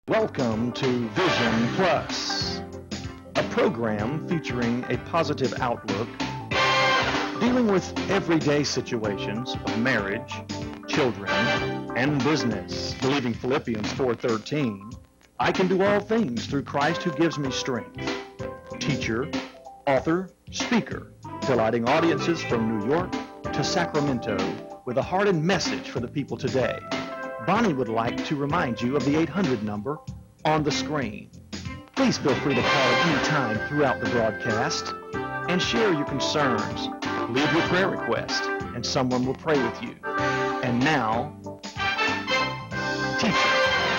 Welcome to Vision Plus, a program featuring a positive outlook, dealing with everyday situations of marriage, children, and business. Believing Philippians 4:13, I can do all things through Christ who gives me strength. Teacher, author, speaker, delighting audiences from New York to Sacramento with a heart and message for the people today. Bonnie would like to remind you of the 800 number on the screen. Please feel free to call at any time throughout the broadcast and share your concerns. Leave your prayer request and someone will pray with you. And now, teacher,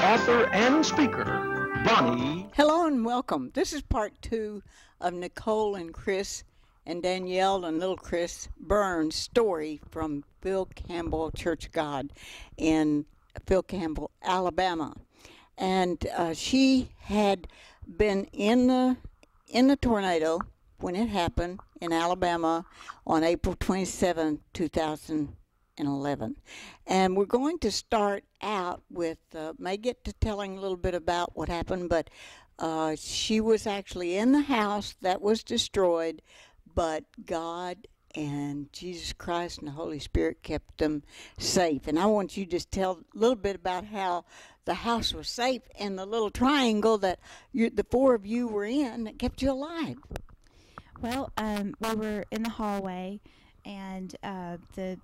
author, and speaker, Bonnie. Hello and welcome. This is part 2 of Nicole and Chris and Danielle and little Chris Burns' story from Phil Campbell Church of God in Phil Campbell, Alabama. And she had been in the tornado when it happened in Alabama on April 27, 2011. And we're going to start out with, may get to telling a little bit about what happened, but she was actually in the house that was destroyed, but God and Jesus Christ and the Holy Spirit kept them safe. And I want you to just tell a little bit about how the house was safe and the little triangle that the four of you were in that kept you alive. Well, we were in the hallway, and the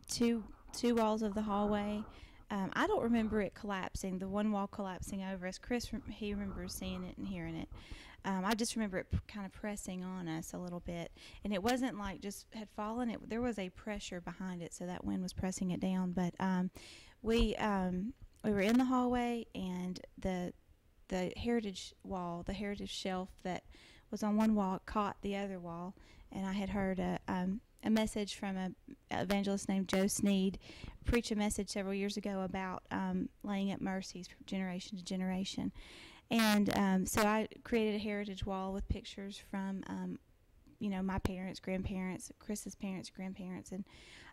two walls of the hallway, I don't remember it collapsing, the one wall collapsing over us. Chris, he remembers seeing it and hearing it. I just remember it kind of pressing on us a little bit, and it wasn't like just had fallen. There was a pressure behind it, so that wind was pressing it down. But we were in the hallway, and the heritage wall, the heritage shelf that was on one wall caught the other wall, and I had heard a message from an evangelist named Joe Sneed preach a message several years ago about laying up mercies from generation to generation. And so I created a heritage wall with pictures from, my parents, grandparents, Chris's parents, grandparents, and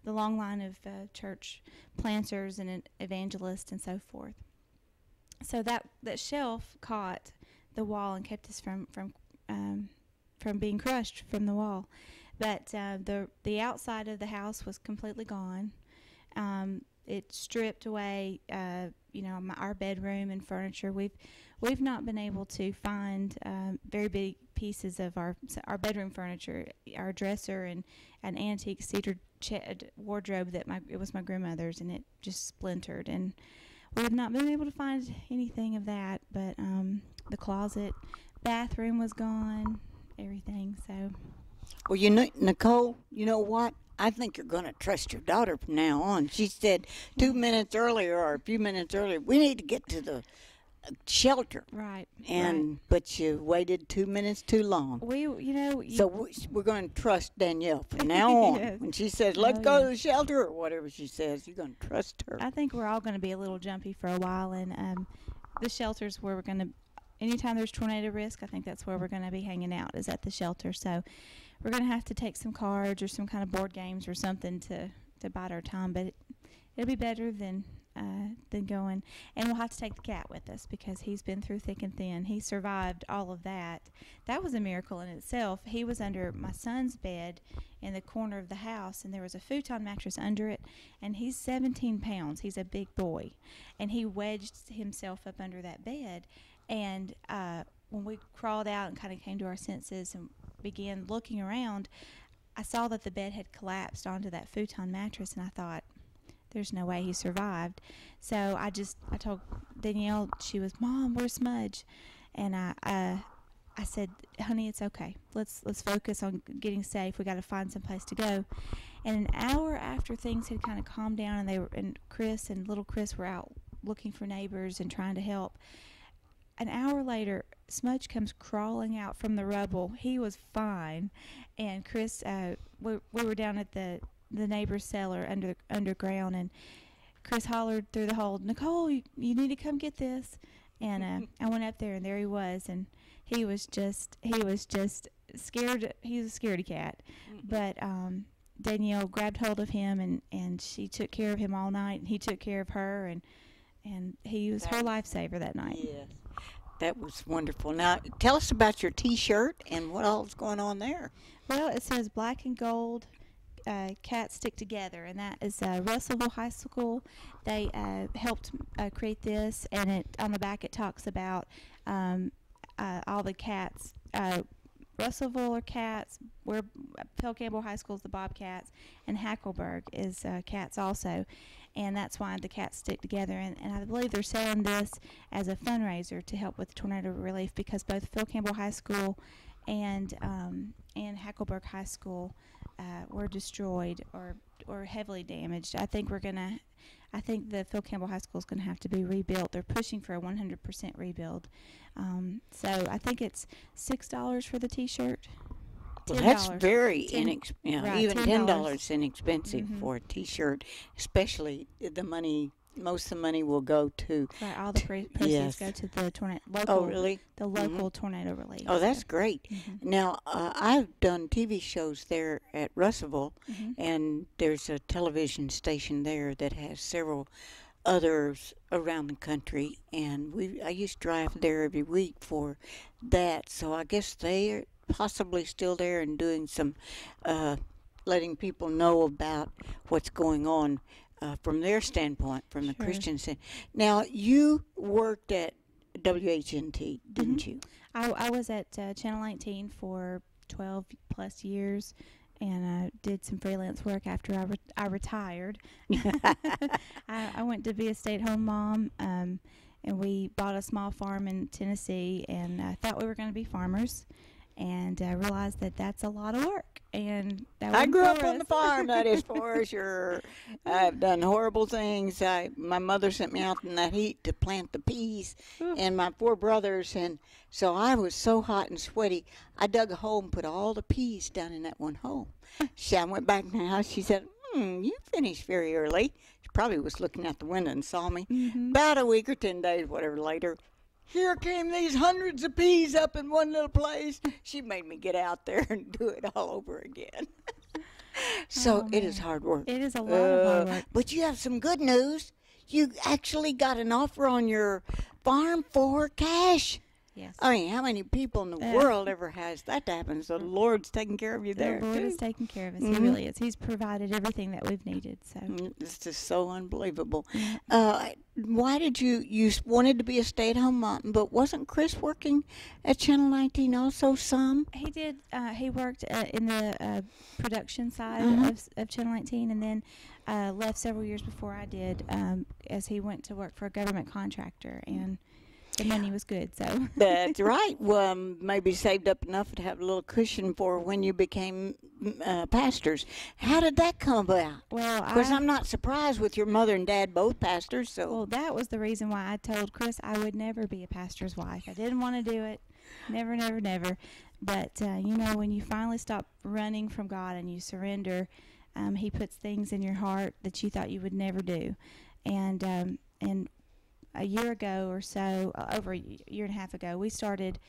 the long line of church planters and evangelists and so forth. So that shelf caught the wall and kept us from being crushed from the wall. But the outside of the house was completely gone. It stripped away, our bedroom and furniture. We've not been able to find very big pieces of our bedroom furniture, our dresser and an antique cedar wardrobe that it was my grandmother's, and it just splintered. And we have not been able to find anything of that. But the closet, bathroom was gone, everything. So. Well, Nicole, you know what? I think you're going to trust your daughter from now on. She said 2 minutes earlier or a few minutes earlier, we need to get to the shelter. Right. But you waited 2 minutes too long. So we're going to trust Danielle from now on. Yes. When she says, let's go to the shelter or whatever she says, you're going to trust her. I think we're all going to be a little jumpy for a while, and the shelter's where we're going to, anytime there's tornado risk, I think that's where we're going to be hanging out, is at the shelter. So we're going to have to take some cards or some kind of board games or something to bide our time, but it'll be better than going. And we'll have to take the cat with us because he's been through thick and thin. He survived all of that. That was a miracle in itself. He was under my son's bed in the corner of the house, and there was a futon mattress under it, and he's 17 pounds. He's a big boy, and he wedged himself up under that bed. And when we crawled out and kind of came to our senses and began looking around, I saw that the bed had collapsed onto that futon mattress, and I thought, there's no way he survived. So I told Danielle, she was, Mom, where's Smudge? And I said, honey, it's okay. Let's focus on getting safe. We got to find some place to go. And an hour after things had kind of calmed down, and Chris and little Chris were out looking for neighbors and trying to help, an hour later, Smudge comes crawling out from the rubble. He was fine. And Chris, we were down at the neighbor's cellar underground, and Chris hollered through the hole, Nicole, you need to come get this. And I went up there, and there he was, and he was just scared. He was a scaredy cat. But Danielle grabbed hold of him, and she took care of him all night, and he took care of her, and he was her lifesaver that night. Yes, that was wonderful. Now, tell us about your T-shirt and what all's going on there. Well, it says black and gold cats stick together, and that is Russellville High School. They helped create this, and on the back it talks about all the cats. Russellville are cats. We're Phil Campbell High School is the Bobcats, and Hackleburg is cats also, and that's why the cats stick together. And I believe they're selling this as a fundraiser to help with tornado relief, because both Phil Campbell High School and Hackleburg High School were destroyed or heavily damaged. I think the Phil Campbell High School is going to have to be rebuilt. They're pushing for a 100% rebuild. So I think it's $6 for the T-shirt. Well, that's very inexpensive. Right, even $10 is $10. inexpensive for a T-shirt, especially the money. Most of the money will go to. Right, all the proceeds go to the tornado. Oh, really? The local tornado relief. Oh, that's great. Now, I've done TV shows there at Russellville, and there's a television station there that has several others around the country, and I used to drive there every week for that. So I guess they are possibly still there and doing some letting people know about what's going on from their standpoint, from the Christian standpoint. Now, you worked at WHNT, didn't you? I was at Channel 19 for 12 plus years, and I did some freelance work after I retired. I went to be a stay-at-home mom, and we bought a small farm in Tennessee, and I thought we were going to be farmers, and I realized that that's a lot of work. And I grew up on the farm, that is for sure. I've done horrible things. My mother sent me out in that heat to plant the peas, and my 4 brothers, and so I was so hot and sweaty, I dug a hole and put all the peas down in that one hole. I went back in the house. She said, you finished very early. She probably was looking out the window and saw me. About a week or 10 days, whatever, later, here came these hundreds of peas up in one little place. She made me get out there and do it all over again. So it is hard work. It is a lot of hard work. But you have some good news. You actually got an offer on your farm for cash. Yes. I mean, how many people in the world ever has that happen? So the Lord's taking care of you there, The Lord too. is taking care of us. He really is. He's provided everything that we've needed. So It's just so unbelievable. Why did you wanted to be a stay-at-home mom, but wasn't Chris working at Channel 19 also some? he did. He worked in the production side of Channel 19, and then left several years before I did, as he went to work for a government contractor, and the money was good. So That's right. Well, maybe saved up enough to have a little cushion for when you became pastors. How did that come about? Well, Of course, I'm not surprised with your mother and dad both pastors. So well, that was the reason why I told Chris I would never be a pastor's wife. I didn't want to do it. Never, never, never. But, when you finally stop running from God and you surrender, he puts things in your heart that you thought you would never do. And a year ago or so, over a year and a half ago, we started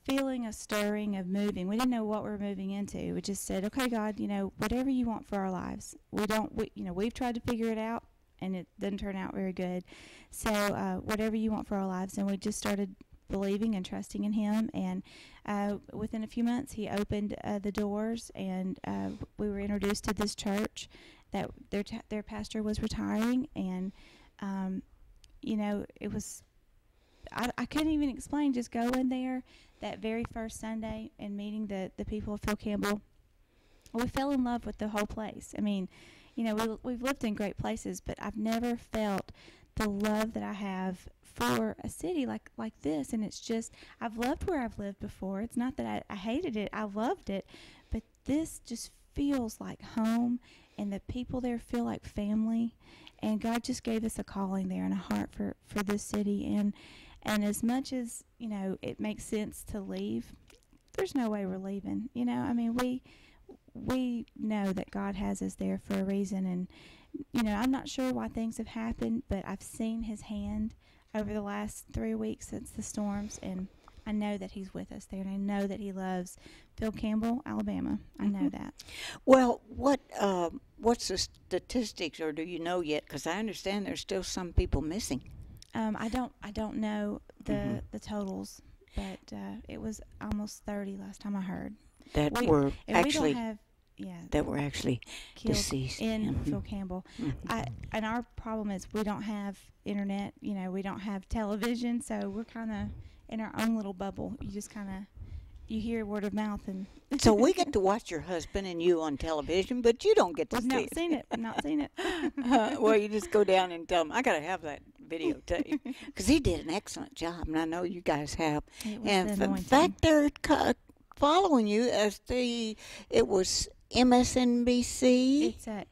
feeling a stirring of moving. We didn't know what we were moving into. We just said, okay, God, whatever you want for our lives. We've tried to figure it out, and it didn't turn out very good. So whatever you want for our lives. And we just started believing and trusting in him. And within a few months, he opened the doors, and we were introduced to this church that their pastor was retiring. And it was, I couldn't even explain, just going there that very first Sunday and meeting the people of Phil Campbell. We fell in love with the whole place. I mean, we've lived in great places, but I've never felt the love that I have for a city like this. And it's just, I've loved where I've lived before. It's not that I hated it. I loved it. But this just feels like home, and the people there feel like family. And God just gave us a calling there and a heart for this city. And as much as, it makes sense to leave, there's no way we're leaving. We know that God has us there for a reason. And, I'm not sure why things have happened, but I've seen his hand over the last 3 weeks since the storms. And I know that he's with us there, and I know that he loves Phil Campbell, Alabama. I know that. Well, what's the statistics, or do you know yet? Because I understand there's still some people missing. I don't know the totals, but it was almost 30 last time I heard. That We were and actually we don't have that were actually killed deceased. in Phil Campbell. Mhm. And our problem is we don't have internet. We don't have television, so we're kind of in our own little bubble. You just kind of you hear word of mouth and. So we get to watch your husband and you on television, but you don't get to We've see not it. seen it. Not seen it. Well, you just go down and tell him, I got to have that videotape. Because he did an excellent job, and I know you guys have. It was And the in anointing. fact, they're following you as it was MSNBC. It's the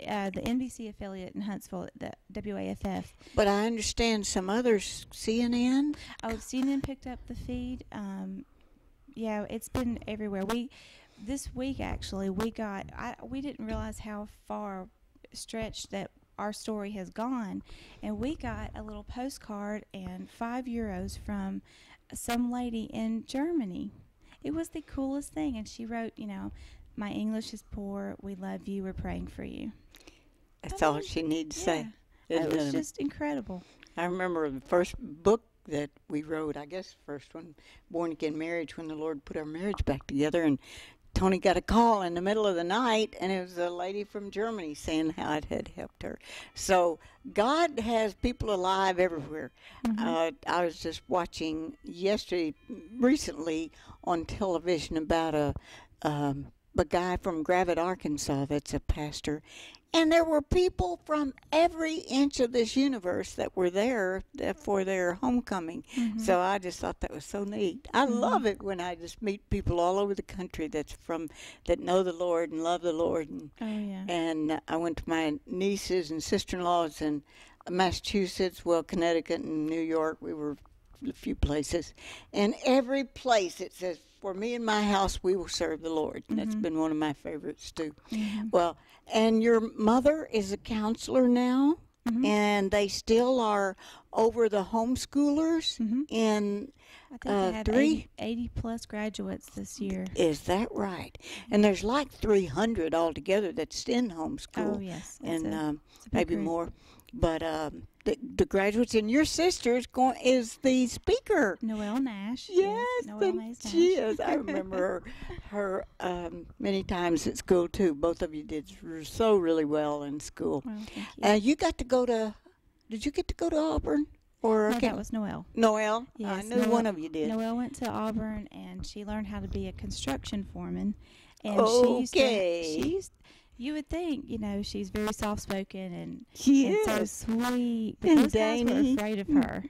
NBC affiliate in Huntsville, the WAFF. But I understand some others, CNN. Oh, CNN picked up the feed. Yeah, it's been everywhere. This week actually we didn't realize how far stretched that our story has gone, and we got a little postcard and €5 from some lady in Germany. It was the coolest thing, and she wrote, my English is poor. We love you. We're praying for you. That's all she needs to say. It was just incredible. I remember the first book that we wrote, I guess the first one, Born Again Marriage, when the Lord put our marriage back together, and Tony got a call in the middle of the night, and it was a lady from Germany saying how it had helped her. So God has people alive everywhere. Mm-hmm. I was just watching recently on television about a guy from Gravette, Arkansas that's a pastor. And there were people from every inch of this universe that were there for their homecoming. Mm-hmm. So I just thought that was so neat. I love it when I just meet people all over the country that know the Lord and love the Lord. And I went to my nieces and sister-in-laws in Massachusetts, Connecticut and New York. We were a few places. And every place it says, for me and my house, we will serve the Lord. Mm-hmm. That's been one of my favorites, too. Mm-hmm. Well, and your mother is a counselor now, and they still are over the homeschoolers in I think they had 80 plus graduates this year. Is that right? And there's like 300 altogether that's in homeschool. Oh, yes. And maybe group. more. But the graduates, and your sister is the speaker. Noelle Nash. Yes, Noelle Nash. She is. I remember her many times at school too. Both of you did so really well in school. Well, thank you. You got to go to. Did you get to go to Auburn? Or no, that was Noelle. Noelle? Yes, I knew one of you did. Noelle went to Auburn, and she learned how to be a construction foreman. And you would think, she's very soft-spoken and so sweet. But those guys were afraid of her.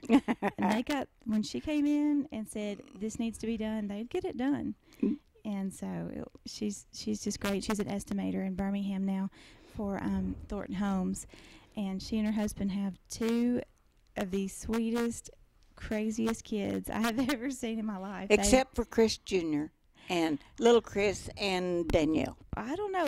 And when she came in and said, this needs to be done, they'd get it done. And so she's just great. She's an estimator in Birmingham now for Thornton Homes. And she and her husband have two of the sweetest, craziest kids I have ever seen in my life. Except for Chris Jr. and little Chris and Danielle. I don't know.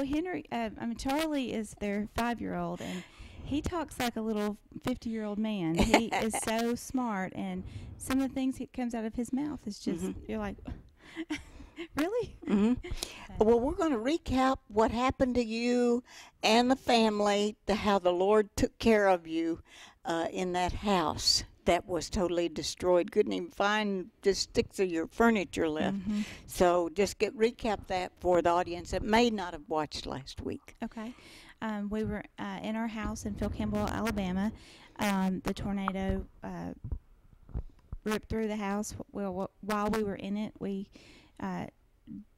Charlie is their 5-year-old, and he talks like a little 50-year-old man. He is so smart, and some of the things that comes out of his mouth is just, you're like, really? Well, we're going to recap what happened to you and the family, how the Lord took care of you in that house that was totally destroyed. Couldn't even find just sticks of your furniture left. So just recap that for the audience that may not have watched last week. Okay. We were in our house in Phil Campbell, Alabama. The tornado ripped through the house. Well, while we were in it, we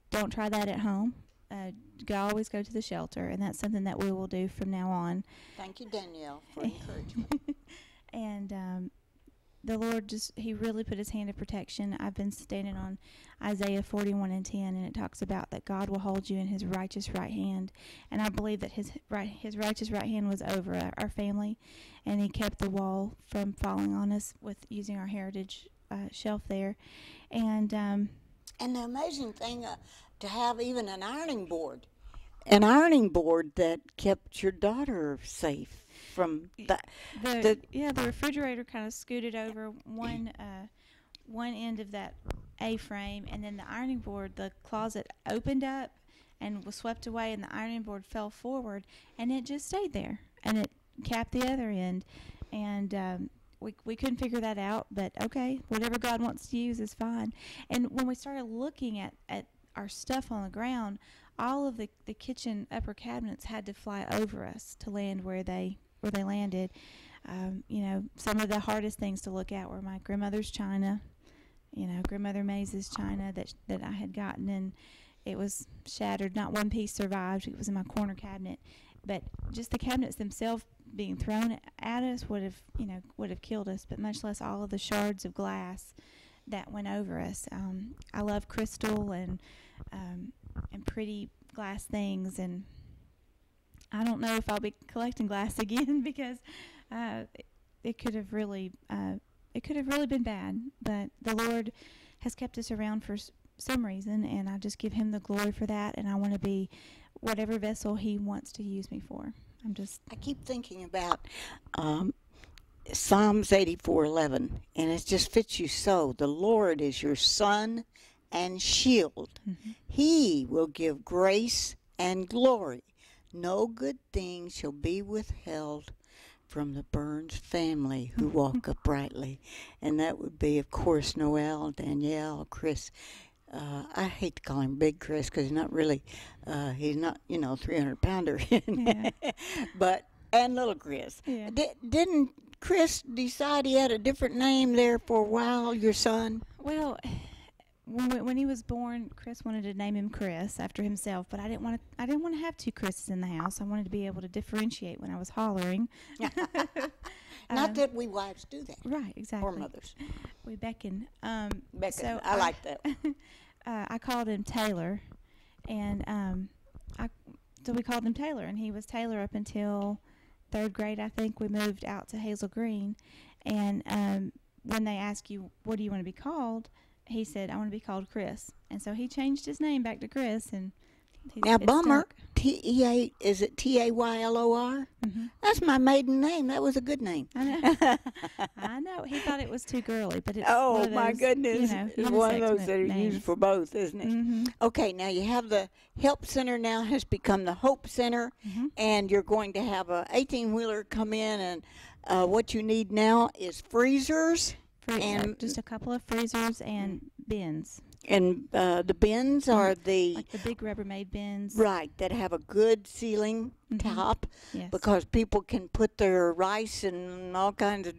don't try that at home. Always go to the shelter, and that's something that we will do from now on. Thank you, Danielle, for encouragement. And the Lord He really put His hand of protection. I've been standing on Isaiah 41:10, and it talks about that God will hold you in His righteous right hand. And I believe that His righteous right hand was over our family, and He kept the wall from falling on us with using our heritage shelf there. And the amazing thing to have even an ironing board that kept your daughter safe from that. The refrigerator kind of scooted over one end of that A-frame, and then the ironing board, the closet opened up and was swept away, and the ironing board fell forward, and it just stayed there, and it capped the other end. And we couldn't figure that out, but okay, whatever God wants to use is fine. And when we started looking at our stuff on the ground, all of the kitchen upper cabinets had to fly over us to land where they landed. Some of the hardest things to look at were my grandmother's china, grandmother Mays's china that I had gotten, and it was shattered. Not one piece survived. It was in my corner cabinet, but just the cabinets themselves being thrown at us would have killed us. But much less all of the shards of glass that went over us. I love crystal and pretty glass things, and I don't know if I'll be collecting glass again because it could have really been bad. But the Lord has kept us around for some reason, and I just give Him the glory for that. And I want to be whatever vessel He wants to use me for. I keep thinking about Psalms 84:11, and it just fits you so. The Lord is your sun and shield. Mm-hmm. He will give grace and glory. No good thing shall be withheld from the Burns family who walk uprightly. And that would be, of course, Noel, Danielle, Chris. I hate to call him Big Chris because he's not 300-pounder. Yeah. And little Chris. Yeah. Didn't Chris decide he had a different name there for a while, your son? Well, when he was born, Chris wanted to name him Chris after himself, but I didn't want to have two Chris's in the house. I wanted to be able to differentiate when I was hollering. Not that we wives do that. Right, exactly. Or mothers. We beckon. Beckon. So I like that. I called him Taylor, and so we called him Taylor, and he was Taylor up until 3rd grade, I think. We moved out to Hazel Green, and when they ask you, what do you want to be called, he said, I want to be called Chris. And so he changed his name back to Chris, and now, Bummer, is it Taylor? Mm-hmm. That's my maiden name. That was a good name. I know. I know. He thought it was too girly, but it's oh, one of those, my goodness. It's one of those that are names. used for both, isn't it? Mm-hmm. Okay, now you have the Help Center now has become the Hope Center, mm-hmm. and you're going to have a 18-wheeler come in, and what you need now is freezers. And just a couple of freezers and bins. And the bins are like the big Rubbermaid bins. Right, that have a good ceiling top. Yes. Because people can put their rice and all kinds of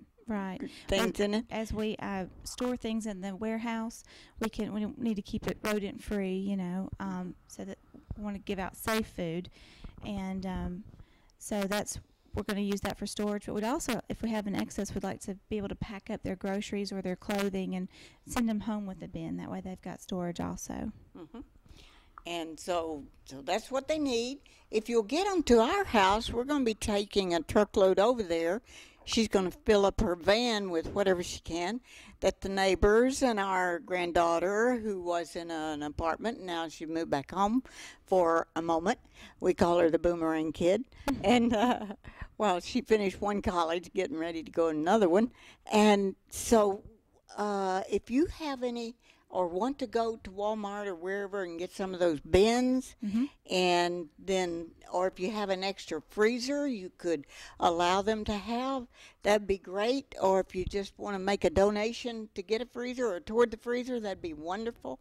things in it. As we store things in the warehouse, we need to keep it rodent free, so that we want to give out safe food. And so we're going to use that for storage, but we'd also, if we have an excess, we'd like to be able to pack up their groceries or their clothing and send them home with a bin. That way they've got storage also. Mm-hmm. And so that's what they need. If you'll get them to our house, we're going to be taking a truckload over there. She's going to fill up her van with whatever she can, that the neighbors and our granddaughter, who was in an apartment, now she moved back home for a moment. We call her the Boomerang Kid. And, she finished one college, getting ready to go another one. And so if you have any or want to go to Walmart or wherever and get some of those bins, mm-hmm. and then, or if you have an extra freezer you could allow them to have, that'd be great. Or if you just want to make a donation to get a freezer or toward the freezer, that'd be wonderful.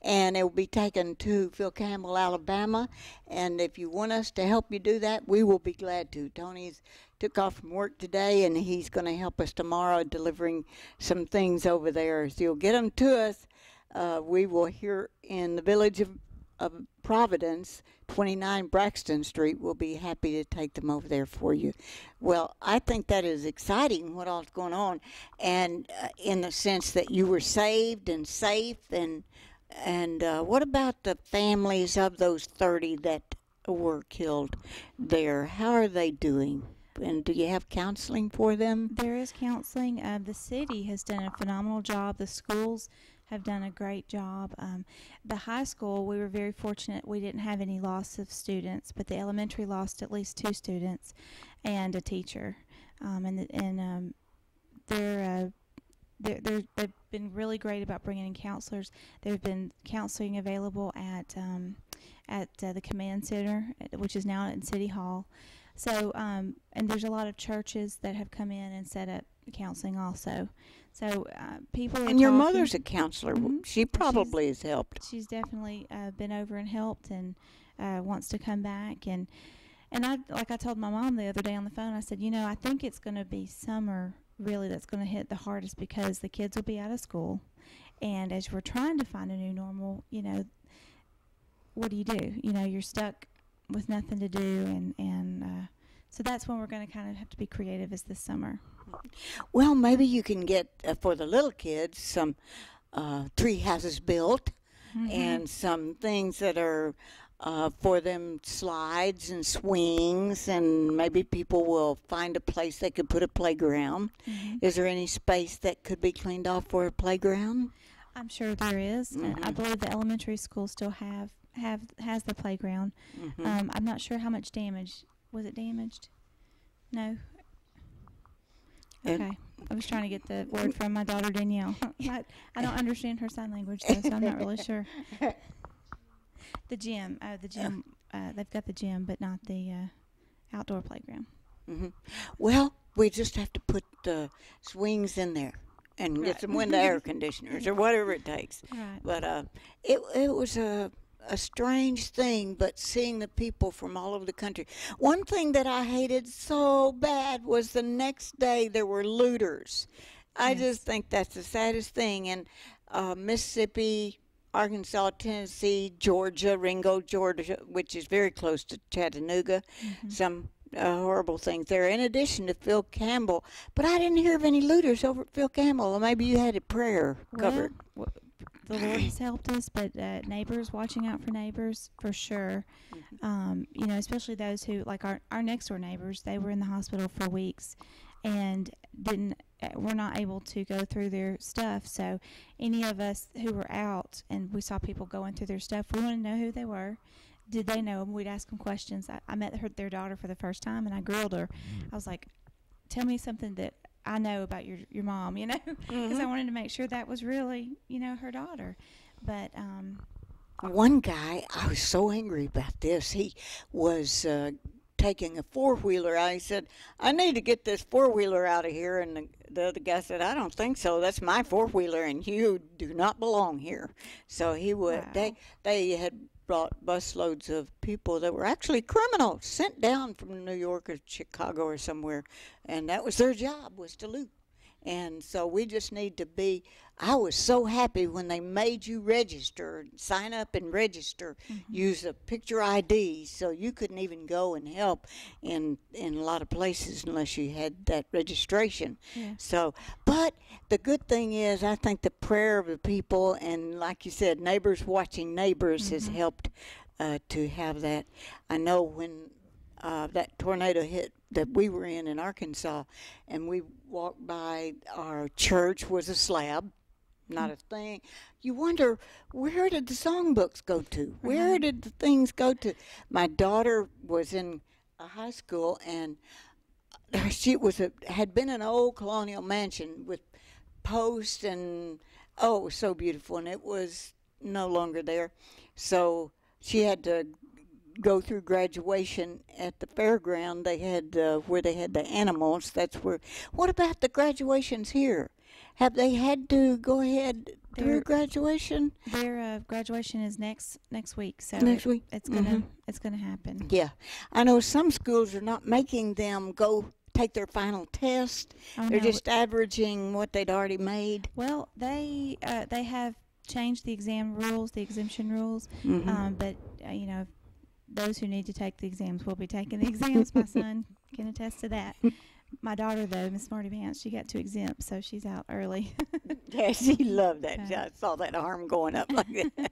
And it will be taken to Phil Campbell, Alabama. And if you want us to help you do that, we will be glad to. Tony's took off from work today, and he's going to help us tomorrow delivering some things over there. So you'll get them to us. We will here in the village of Providence, 29 Braxton Street. We'll be happy to take them over there for you. Well, I think that is exciting, what all's going on, and in the sense that you were saved and safe. And what about the families of those 30 that were killed there? How are they doing? And do you have counseling for them? There is counseling. The city has done a phenomenal job. The schools have done a great job. The high school, we were very fortunate. We didn't have any loss of students, but the elementary lost at least 2 students and a teacher. They've been really great about bringing in counselors. There's been counseling available at the command center, which is now in City Hall. So, and there's a lot of churches that have come in and set up counseling also. So people are And your talking. mother's a counselor. Mhm. She probably has helped. She's definitely been over and helped, and wants to come back. And I told my mom the other day on the phone, I said, I think it's going to be summer really that's going to hit the hardest, because the kids will be out of school, and as we're trying to find a new normal, what do? You're stuck with nothing to do, and so that's when we're going to kind of have to be creative, is this summer. Well, maybe you can get, for the little kids, some tree houses built, and some things that are for them, slides and swings, and maybe people will find a place they could put a playground. Is there any space that could be cleaned off for a playground? I'm sure there is. I believe the elementary school still has the playground. I'm not sure how much damage. Was it damaged? No. Okay. I was trying to get the word from my daughter Danielle. I don't understand her sign language though, so I'm not really sure. The gym. They've got the gym, but not the outdoor playground. Well, we just have to put the swings in there and get some window air conditioners or whatever it takes. Right. But it was a strange thing, but seeing the people from all over the country. One thing that I hated so bad was the next day there were looters. I just think that's the saddest thing. And Mississippi, Arkansas, Tennessee, Georgia, Ringo, Georgia, which is very close to Chattanooga, some horrible things there, in addition to Phil Campbell. But I didn't hear of any looters over at Phil Campbell. Well, maybe you had a prayer covered. The Lord has helped us, but neighbors, watching out for neighbors for sure. Especially those who, like our next door neighbors, they were in the hospital for weeks and were not able to go through their stuff. So any of us who were out and we saw people going through their stuff, we wanted to know who they were. Did they know them? We'd ask them questions. I met their daughter for the first time, and I grilled her. I was like, tell me something that I know about your mom, because I wanted to make sure that was really, her daughter. But one guy, I was so angry about this. He was taking a four-wheeler out. He said, I need to get this four-wheeler out of here. And the other guy said, I don't think so. That's my four-wheeler, and you do not belong here. So he would. Wow. They had brought busloads of people that were actually criminals sent down from New York or Chicago or somewhere, and that was their job, was to loot. And so we just need to be, I was so happy when they made you register, sign up and register, use a picture ID, so you couldn't even go and help in a lot of places unless you had that registration. Yeah. So, but the good thing is, I think the prayer of the people, and like you said, neighbors watching neighbors has helped to have that. I know when that tornado hit that we were in Arkansas, and we walked by, our church was a slab, not a thing. You wonder, where did the songbooks go to? Where did the things go to? My daughter was in a high school, and she had been an old colonial mansion with posts, and it was so beautiful, and it was no longer there. So she had to go through graduation at the fairground. They had where they had the animals. That's where. What about the graduations here? Have they had to go ahead through graduation? Their graduation is next week. So next week, it's gonna happen. Yeah, I know some schools are not making them go take their final test. They're just averaging what they'd already made. Well, they have changed the exam rules, the exemption rules, but those who need to take the exams will be taking the exams. My son can attest to that. My daughter, though, Miss Smarty Pants, she got to exempt, so she's out early. Yeah, she loved that. I saw that arm going up like that.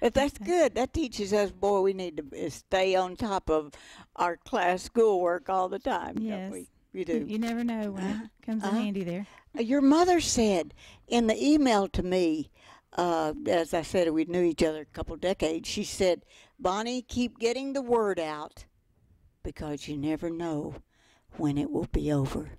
But that's good. That teaches us, boy, we need to stay on top of our class schoolwork all the time. Yes. Don't we? You do. You never know when it comes in handy there. Your mother said in the email to me, as I said, we knew each other a couple of decades, she said, Bonnie, keep getting the word out because you never know when it will be over.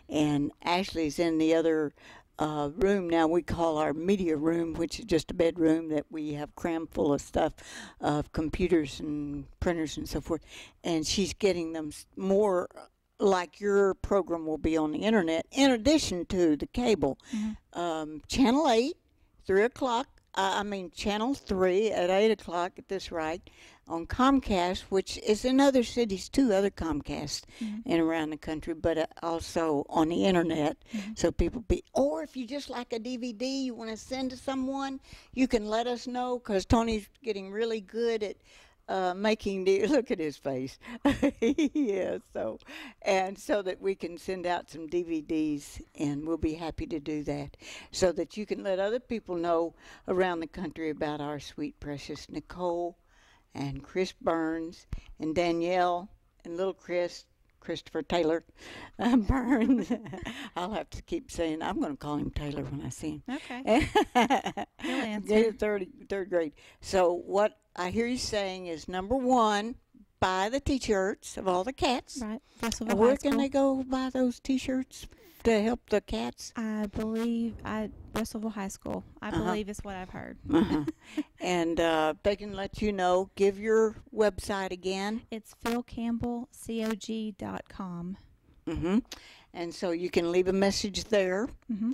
And Ashley's in the other room now we call our media room, which is just a bedroom that we have crammed full of stuff, of computers and printers and so forth. And she's getting them more like your program will be on the internet, in addition to the cable. Channel 8, 3 o'clock. Channel 3 at 8 o'clock at this rate on Comcast, which is in other cities too, other Comcasts and around the country, but also on the internet. So people or if you just like a DVD you want to send to someone, you can let us know, because Tony's getting really good at look at his face. Yeah, so that we can send out some DVDs, and we'll be happy to do that, so that you can let other people know around the country about our sweet precious Nicole and Chris Burns and Danielle and little Christopher Taylor Burns. I'll have to keep saying, I'm going to call him Taylor when I see him. Okay. He'll answer. Third grade. So what I hear you saying is, number one, buy the T-shirts of all the cats. Right. Russellville Where High can School. they go buy those T-shirts to help the cats? I believe Russellville High School. I believe is what I've heard. And they can let you know. Give your website again. It's philcampbellcog.com. And so you can leave a message there.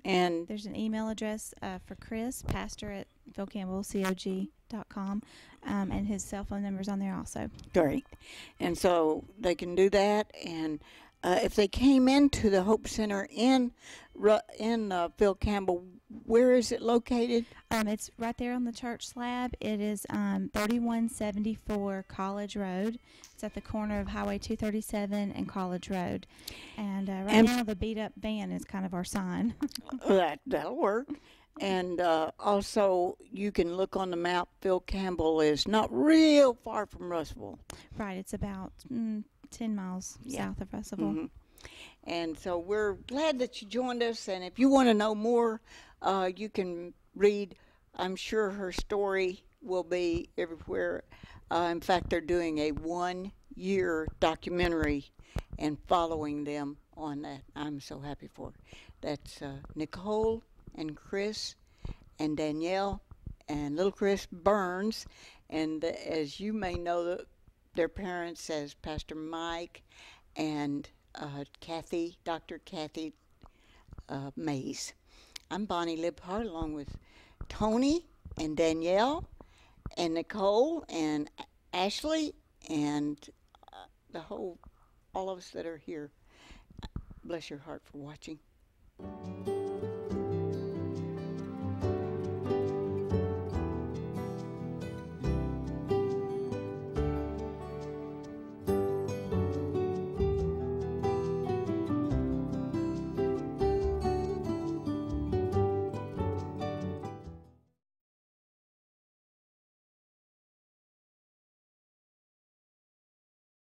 And There's an email address for Chris, pastor at philcampbellcog.com, and his cell phone number's on there also. great. And so they can do that. And if they came into the Hope Center in Phil Campbell, where is it located? It's right there on the church slab. It is 3174 College Road. It's at the corner of Highway 237 and College Road. And now the beat up van is kind of our sign. That'll work. And also, you can look on the map. Phil Campbell is not real far from Russellville. Right. It's about 10 miles south of Russellville. And so we're glad that you joined us. And if you want to know more, you can read. I'm sure her story will be everywhere. In fact, they're doing a 1-year documentary and following them on that. I'm so happy for her. That's Nicole and Chris and Danielle and little Chris Burns. And as you may know, their parents as Pastor Mike and Kathy, Dr. Kathy Mays. I'm Bonnie Libhart, along with Tony and Danielle and Nicole and Ashley and all of us that are here. Bless your heart for watching.